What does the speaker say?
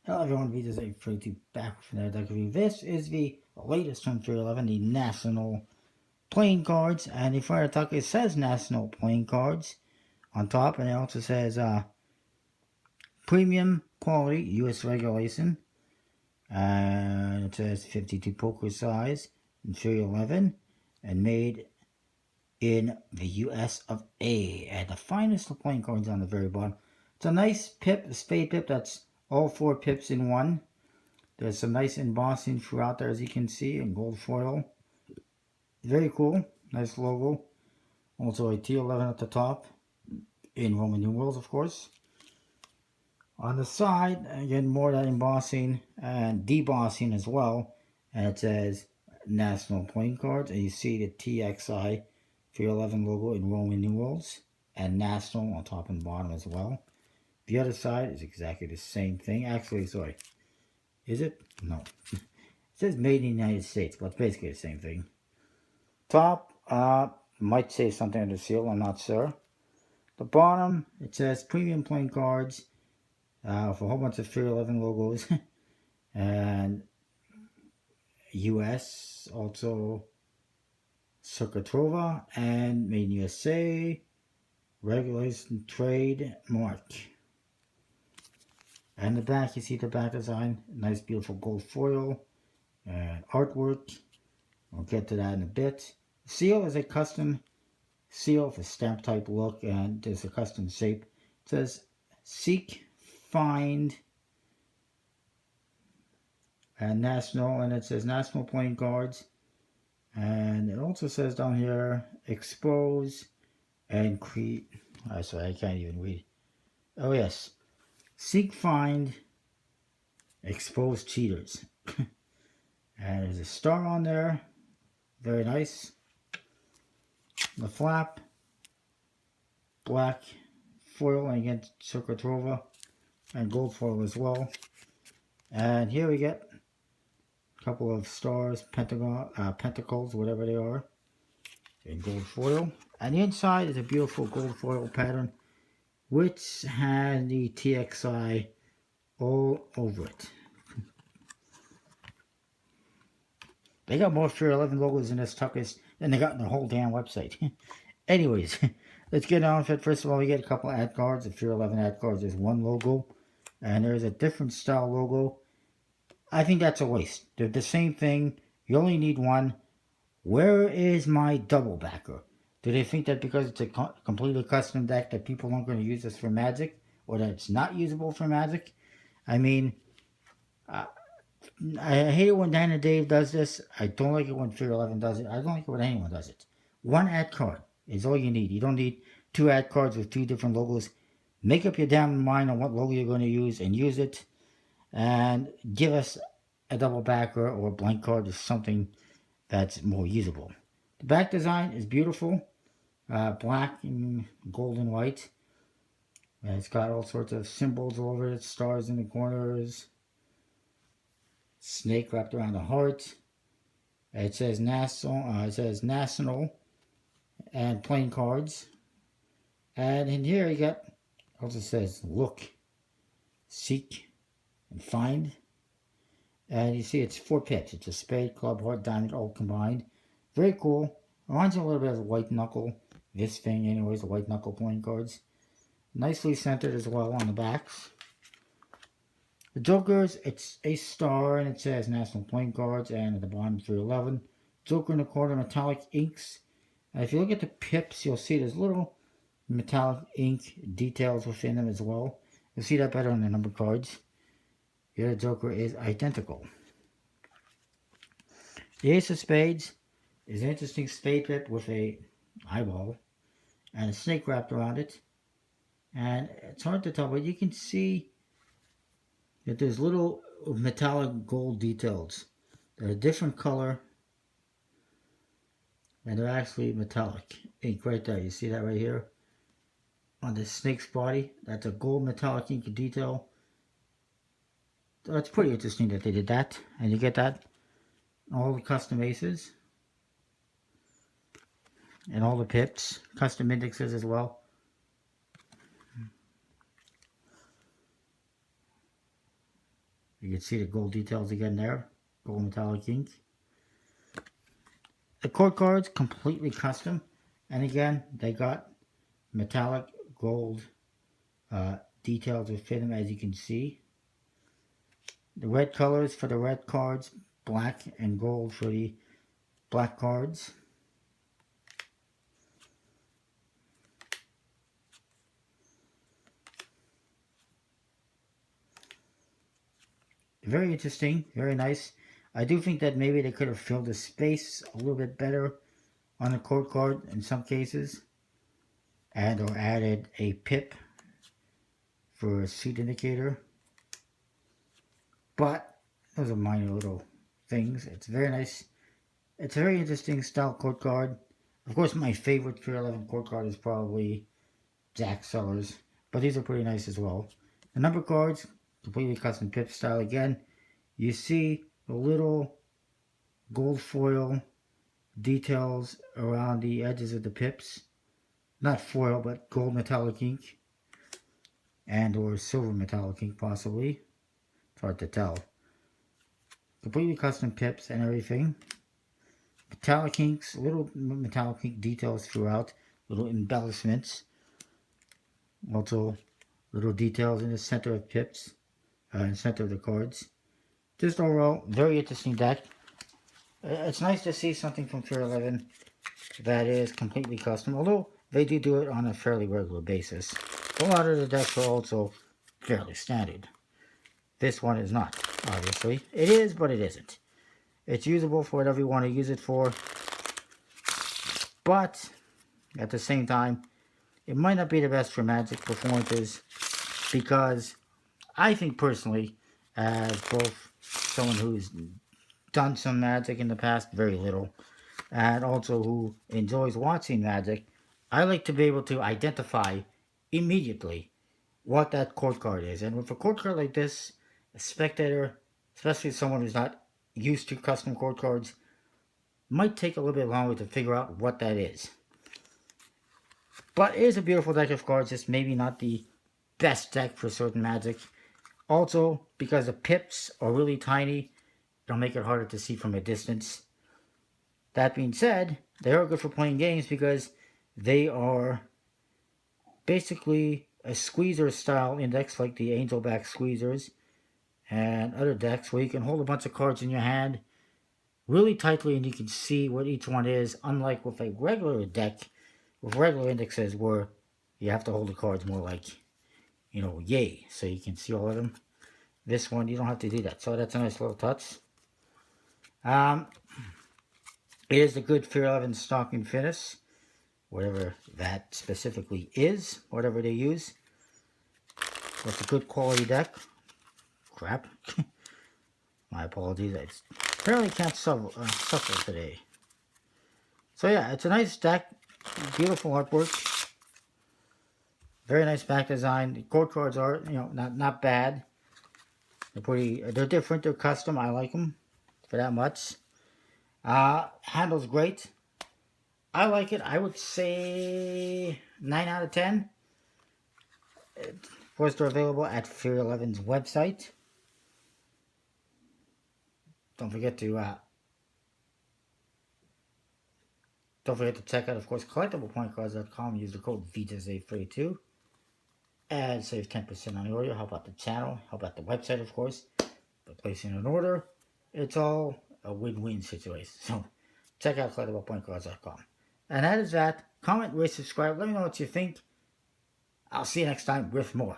Hello everyone, Vita's 842 back from there. This is the latest from 311, the National Playing Cards. And if I talk, it says National Playing Cards on top, and it also says Premium Quality US Regulation. And it says 52 poker size in 311 and made in the US of A. And the finest of playing cards on the very bottom. It's a nice pip, a spade pip that's all four pips in one. There's some nice embossing throughout there, as you can see, in gold foil. Very cool. Nice logo. Also a T11 at the top, in Roman numerals, of course. On the side, again, more of that embossing and debossing as well. And it says National Playing Cards. And you see the TXI 311 logo in Roman numerals. And National on top and bottom as well. The other side is exactly the same thing. Actually, sorry. Is it? No. It says made in the United States, but it's basically the same thing. Top, might say something on the seal, I'm not sure. The bottom, it says premium playing cards with a whole bunch of 311 logos. And US, also Circuitrova, and Made in USA, Regulation Trade Mark. And the back, you see the back design, nice beautiful gold foil and artwork. We'll get to that in a bit. Seal is a custom seal with a stamp type look, and there's a custom shape. It says Seek, Find, and National, and it says National Playing Cards. And it also says down here Expose and Create. Oh, sorry, I can't even read. Oh, yes. Seek, Find, Expose Cheaters. And there's a star on there. Very nice. The flap, black foil, and again Circuitrova, and gold foil as well. And here we get a couple of stars, pentacles, whatever they are, in gold foil. And the inside is a beautiful gold foil pattern, which has the TXI all over it. They got more 311 logos in this Tuckers than they got in the whole damn website. Anyways, let's get on with it. First of all, we get a couple of ad cards. The 311 ad cards, there's one logo, and there's a different style logo. I think that's a waste. They're the same thing. You only need one. Where is my double backer? Do they think that because it's a completely custom deck that people aren't going to use this for Magic, or that it's not usable for Magic? I mean, I hate it when Dan and Dave does this. I don't like it when Fear 11 does it. I don't like it when anyone does it. One ad card is all you need. You don't need two ad cards with two different logos. Make up your damn mind on what logo you're going to use and use it. And give us a double backer or a blank card or something that's more usable. The back design is beautiful. Black and gold and white. And it's got all sorts of symbols all over it. Stars in the corners. Snake wrapped around the heart. It says national and playing cards. And in here you got, also says look, seek, and find. And you see it's four pips. It's a spade, club, heart, diamond, all combined. Very cool. Reminds me a little bit of white knuckle. This thing anyways, the white knuckle playing cards. Nicely centered as well on the backs. The Jokers, it's a star and it says National Playing Cards, and at the bottom 311. Joker in the corner, metallic inks. And if you look at the pips, you'll see there's little metallic ink details within them as well. You'll see that better on the number cards. The other Joker is identical. The Ace of Spades is an interesting spade pip with a eyeball and a snake wrapped around it. And it's hard to tell, but you can see that there's little metallic gold details. They're a different color, and they're actually metallic ink right there. You see that right here on the snake's body? That's a gold metallic ink detail. So it's pretty interesting that they did that, and you get that in all the custom aces and all the pips, custom indexes as well. You can see the gold details again there. Gold metallic ink. The court cards completely custom. And again, they got metallic gold details within them, as you can see. The red colors for the red cards, black and gold for the black cards. Very interesting, very nice. I do think that maybe they could have filled the space a little bit better on the court card in some cases, and or added a pip for a suit indicator. But those are minor little things. It's very nice. It's a very interesting style court card. Of course, my favorite Fear 11 court card is probably Jack Sellers, but these are pretty nice as well. The number cards, completely custom pip style again. You see the little gold foil details around the edges of the pips. Not foil, but gold metallic ink. And or silver metallic ink possibly. It's hard to tell. Completely custom pips and everything. Metallic inks, little metallic ink details throughout. Little embellishments. Also, little details in the center of pips. In the center of the cards. Just overall, very interesting deck. It's nice to see something from Fear 11 that is completely custom. Although, they do it on a fairly regular basis. A lot of the decks are also fairly standard. This one is not, obviously. It is, but it isn't. It's usable for whatever you want to use it for. But, at the same time, it might not be the best for Magic performances. Because, I think personally, as both someone who's done some Magic in the past, very little, and also who enjoys watching Magic, I like to be able to identify immediately what that court card is. And with a court card like this, a spectator, especially someone who's not used to custom court cards, might take a little bit longer to figure out what that is. But it is a beautiful deck of cards, just maybe not the best deck for certain Magic. Also, because the pips are really tiny, it'll make it harder to see from a distance. That being said, they are good for playing games because they are basically a squeezer style index like the Angelback Squeezers and other decks where you can hold a bunch of cards in your hand really tightly and you can see what each one is, unlike with a regular deck with regular indexes where you have to hold the cards more like, you know, yay, so you can see all of them. This one, you don't have to do that, so that's a nice little touch. It is a good Fear 11 stocking finish, whatever that specifically is, whatever they use. It's a good quality deck. Crap. My apologies, I apparently can't suffer today. So yeah, it's a nice deck, beautiful artwork, very nice back design. The court cards are, you know, not bad. They're different, they're custom, I like them for that much. Handles great. I like it. I would say 9 out of 10. Of course, they're available at Fear 11's website. Don't forget to check out, of course, collectiblepointcards.com. Use the code VJSAVE32 and save 10% on the order. Help out the channel, help out the website, of course. By placing an order, it's all a win-win situation. So check out collectiblepointcards.com. And that is that. Comment, rate, subscribe. Let me know what you think. I'll see you next time with more.